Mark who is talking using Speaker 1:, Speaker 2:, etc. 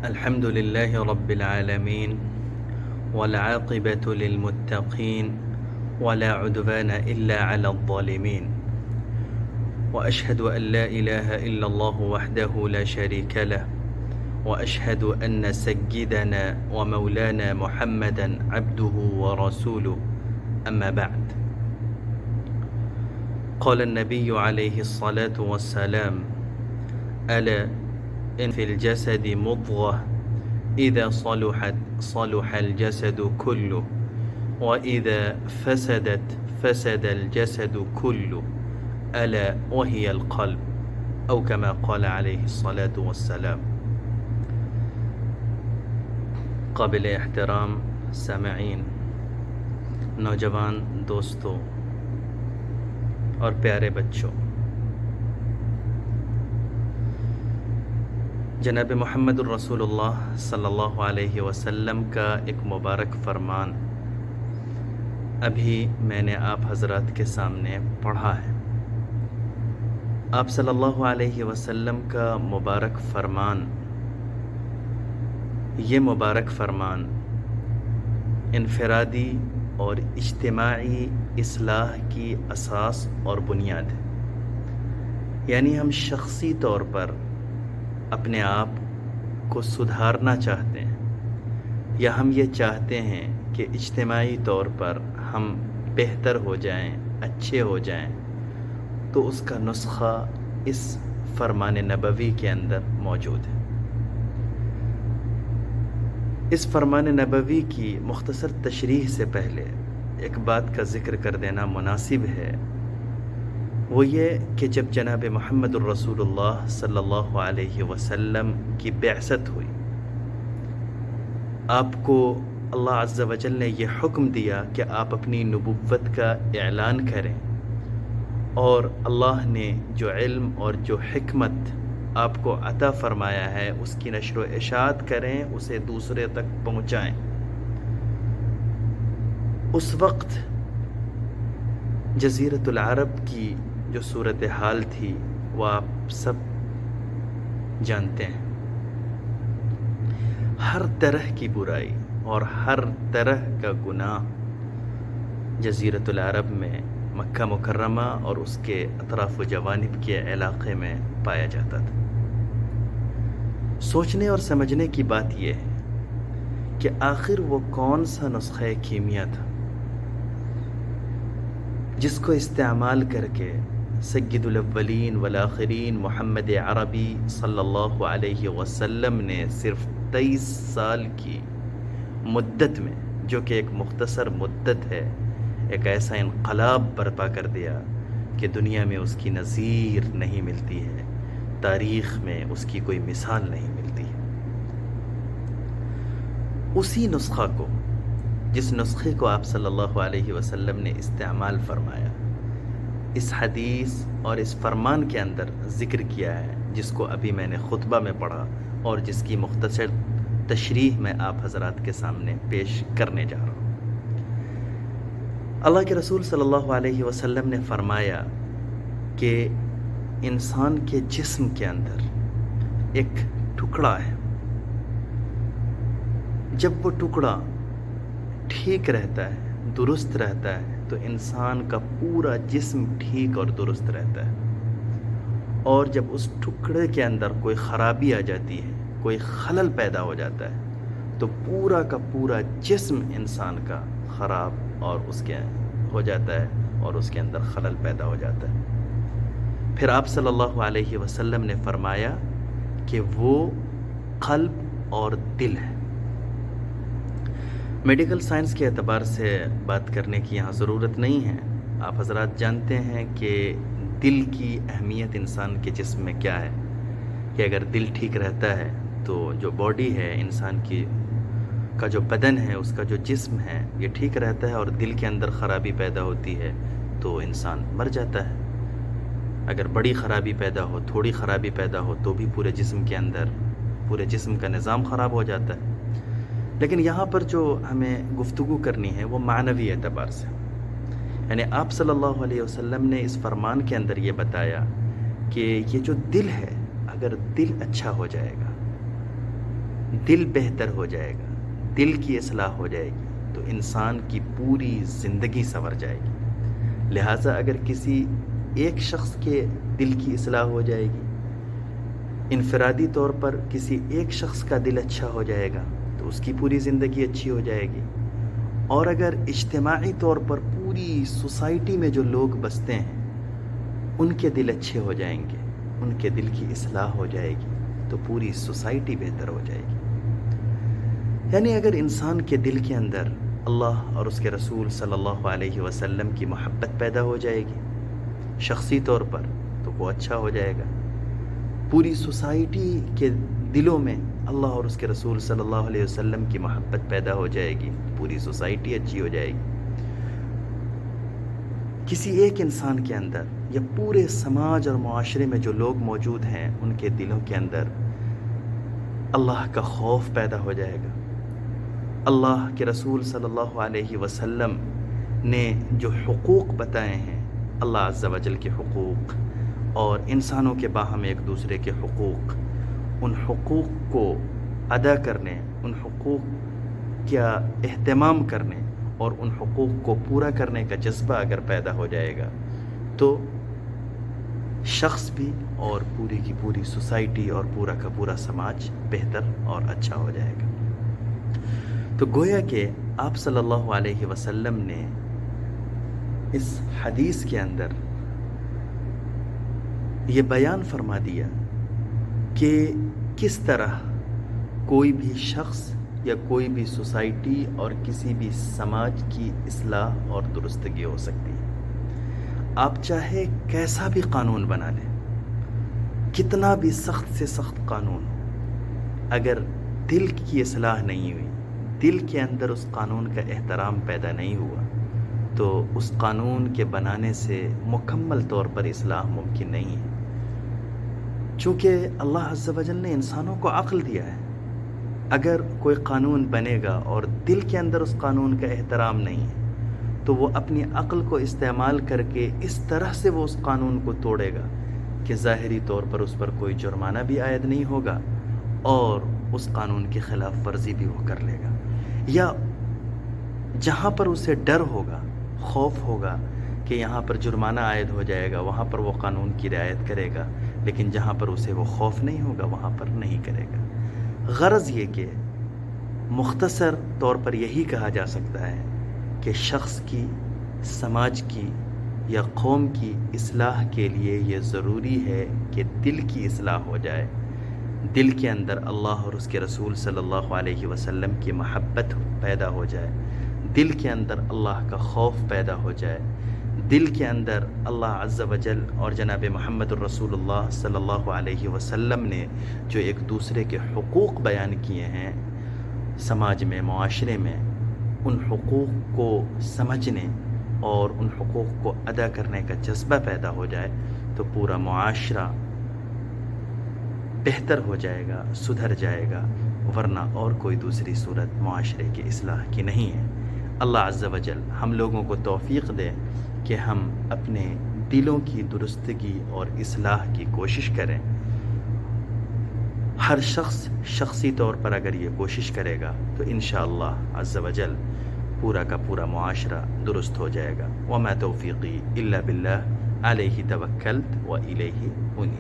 Speaker 1: الحمد لله رب العالمين والعاقبة للمتقين ولا عدوان إلا على الظالمين وأشهد أن لا إله إلا الله وحده لا شريك له وأشهد أن سيدنا ومولانا محمدا عبده ورسوله أما بعد. قال النبي عليه الصلاة والسلام: ألا إن في الجسد مضغة إذا صلحت صلح الجسد كله وإذا فسدت فسد الجسد كله ألا وهي القلب، أو كما قال عليه الصلاة والسلام. قابل احترام سامعین، نوجوان دوستوں اور پیارے بچوں، جناب محمد الرسول اللہ صلی اللہ علیہ وسلم کا ایک مبارک فرمان ابھی میں نے آپ حضرات کے سامنے پڑھا ہے. آپ صلی اللہ علیہ وسلم کا مبارک فرمان، یہ مبارک فرمان انفرادی اور اجتماعی اصلاح کی اساس اور بنیاد ہے. یعنی ہم شخصی طور پر اپنے آپ کو سدھارنا چاہتے ہیں، یا ہم یہ چاہتے ہیں کہ اجتماعی طور پر ہم بہتر ہو جائیں، اچھے ہو جائیں، تو اس کا نسخہ اس فرمان نبوی کے اندر موجود ہے. اس فرمان نبوی کی مختصر تشریح سے پہلے ایک بات کا ذکر کر دینا مناسب ہے، وہ یہ کہ جب جناب محمد الرسول اللہ صلی اللہ علیہ وسلم کی بعثت ہوئی، آپ کو اللہ عز و جل نے یہ حکم دیا کہ آپ اپنی نبوت کا اعلان کریں، اور اللہ نے جو علم اور جو حکمت آپ کو عطا فرمایا ہے اس کی نشر و اشاعت کریں، اسے دوسرے تک پہنچائیں. اس وقت جزیرۃ العرب کی جو صورتحال تھی وہ آپ سب جانتے ہیں. ہر طرح کی برائی اور ہر طرح کا گناہ جزیرۃ العرب میں، مکہ مکرمہ اور اس کے اطراف و جوانب کے علاقے میں پایا جاتا تھا. سوچنے اور سمجھنے کی بات یہ ہے کہ آخر وہ کون سا نسخہ کیمیا تھا جس کو استعمال کر کے سید الاولین والآخرین محمد عربی صلی اللہ علیہ وسلم نے صرف 23 سال کی مدت میں، جو کہ ایک مختصر مدت ہے، ایک ایسا انقلاب برپا کر دیا کہ دنیا میں اس کی نظیر نہیں ملتی ہے، تاریخ میں اس کی کوئی مثال نہیں ملتی ہے. اسی نسخہ کو، جس نسخے کو آپ صلی اللہ علیہ وسلم نے استعمال فرمایا، اس حدیث اور اس فرمان کے اندر ذکر کیا ہے، جس کو ابھی میں نے خطبہ میں پڑھا اور جس کی مختصر تشریح میں آپ حضرات کے سامنے پیش کرنے جا رہا ہوں. اللہ کے رسول صلی اللہ علیہ وسلم نے فرمایا کہ انسان کے جسم کے اندر ایک ٹکڑا ہے، جب وہ ٹکڑا ٹھیک رہتا ہے، درست رہتا ہے، تو انسان کا پورا جسم ٹھیک اور درست رہتا ہے. اور جب اس ٹکڑے کے اندر کوئی خرابی آ جاتی ہے، کوئی خلل پیدا ہو جاتا ہے، تو پورا کا پورا جسم انسان کا خراب اور اس کے ہو جاتا ہے اور اس کے اندر خلل پیدا ہو جاتا ہے. پھر آپ صلی اللہ علیہ وسلم نے فرمایا کہ وہ قلب اور دل ہے. میڈیکل سائنس کے اعتبار سے بات کرنے کی یہاں ضرورت نہیں ہے. آپ حضرات جانتے ہیں کہ دل کی اہمیت انسان کے جسم میں کیا ہے، کہ اگر دل ٹھیک رہتا ہے تو جو باڈی ہے انسان کی کا جو بدن ہے، اس کا جو جسم ہے، یہ ٹھیک رہتا ہے. اور دل کے اندر خرابی پیدا ہوتی ہے تو انسان مر جاتا ہے. اگر بڑی خرابی پیدا ہو، تھوڑی خرابی پیدا ہو، تو بھی پورے جسم کے اندر پورے جسم کا نظام خراب ہو جاتا ہے. لیکن یہاں پر جو ہمیں گفتگو کرنی ہے وہ معنوی اعتبار سے، یعنی آپ صلی اللہ علیہ وسلم نے اس فرمان کے اندر یہ بتایا کہ یہ جو دل ہے، اگر دل اچھا ہو جائے گا دل بہتر ہو جائے گا، دل کی اصلاح ہو جائے گی تو انسان کی پوری زندگی سنور جائے گی۔ لہٰذا اگر کسی ایک شخص کے دل کی اصلاح ہو جائے گی، انفرادی طور پر کسی ایک شخص کا دل اچھا ہو جائے گا تو اس کی پوری زندگی اچھی ہو جائے گی، اور اگر اجتماعی طور پر پوری سوسائٹی میں جو لوگ بستے ہیں ان کے دل اچھے ہو جائیں گے، ان کے دل کی اصلاح ہو جائے گی تو پوری سوسائٹی بہتر ہو جائے گی۔ یعنی اگر انسان کے دل کے اندر اللہ اور اس کے رسول صلی اللہ علیہ وسلم کی محبت پیدا ہو جائے گی شخصی طور پر تو وہ اچھا ہو جائے گا، پوری سوسائٹی کے دلوں میں اللہ اور اس کے رسول صلی اللہ علیہ وسلم کی محبت پیدا ہو جائے گی، پوری سوسائٹی اچھی ہو جائے گی۔ کسی ایک انسان کے اندر یا پورے سماج اور معاشرے میں جو لوگ موجود ہیں ان کے دلوں کے اندر اللہ کا خوف پیدا ہو جائے گا، اللہ کے رسول صلی اللہ علیہ وسلم نے جو حقوق بتائے ہیں، اللہ عز و جل کے حقوق اور انسانوں کے باہم ایک دوسرے کے حقوق، ان حقوق کو ادا کرنے، ان حقوق کا اہتمام کرنے اور ان حقوق کو پورا کرنے کا جذبہ اگر پیدا ہو جائے گا تو شخص بھی اور پوری کی پوری سوسائٹی اور پورا کا پورا سماج بہتر اور اچھا ہو جائے گا۔ تو گویا کہ آپ صلی اللہ علیہ وسلم نے اس حدیث کے اندر یہ بیان فرما دیا کہ کس طرح کوئی بھی شخص یا کوئی بھی سوسائٹی اور کسی بھی سماج کی اصلاح اور درستگی ہو سکتی ہے۔ آپ چاہے کیسا بھی قانون بنا لیں، کتنا بھی سخت سے سخت قانون ہو، اگر دل کی اصلاح نہیں ہوئی، دل کے اندر اس قانون کا احترام پیدا نہیں ہوا تو اس قانون کے بنانے سے مکمل طور پر اصلاح ممکن نہیں ہے۔ چونکہ اللہ عز و جل نے انسانوں کو عقل دیا ہے، اگر کوئی قانون بنے گا اور دل کے اندر اس قانون کا احترام نہیں ہے تو وہ اپنی عقل کو استعمال کر کے اس طرح سے وہ اس قانون کو توڑے گا کہ ظاہری طور پر اس پر کوئی جرمانہ بھی عائد نہیں ہوگا اور اس قانون کی خلاف ورزی بھی وہ کر لے گا، یا جہاں پر اسے ڈر ہوگا، خوف ہوگا کہ یہاں پر جرمانہ عائد ہو جائے گا وہاں پر وہ قانون کی رعایت کرے گا، لیکن جہاں پر اسے وہ خوف نہیں ہوگا وہاں پر نہیں کرے گا۔ غرض یہ کہ مختصر طور پر یہی کہا جا سکتا ہے کہ شخص کی، سماج کی یا قوم کی اصلاح کے لیے یہ ضروری ہے کہ دل کی اصلاح ہو جائے، دل کے اندر اللہ اور اس کے رسول صلی اللہ علیہ وسلم کی محبت پیدا ہو جائے، دل کے اندر اللہ کا خوف پیدا ہو جائے، دل کے اندر اللہ عز و جل اور جناب محمد الرسول اللہ صلی اللہ علیہ وسلم نے جو ایک دوسرے کے حقوق بیان کیے ہیں سماج میں، معاشرے میں، ان حقوق کو سمجھنے اور ان حقوق کو ادا کرنے کا جذبہ پیدا ہو جائے تو پورا معاشرہ بہتر ہو جائے گا، سدھر جائے گا، ورنہ اور کوئی دوسری صورت معاشرے کی اصلاح کی نہیں ہے۔ اللہ عز و جل ہم لوگوں کو توفیق دے کہ ہم اپنے دلوں کی درستگی اور اصلاح کی کوشش کریں۔ ہر شخص شخصی طور پر اگر یہ کوشش کرے گا تو انشاءاللہ عز و جل پورا کا پورا معاشرہ درست ہو جائے گا۔ وما توفیقی الا باللہ علیہ توکلت و الیہ انیب۔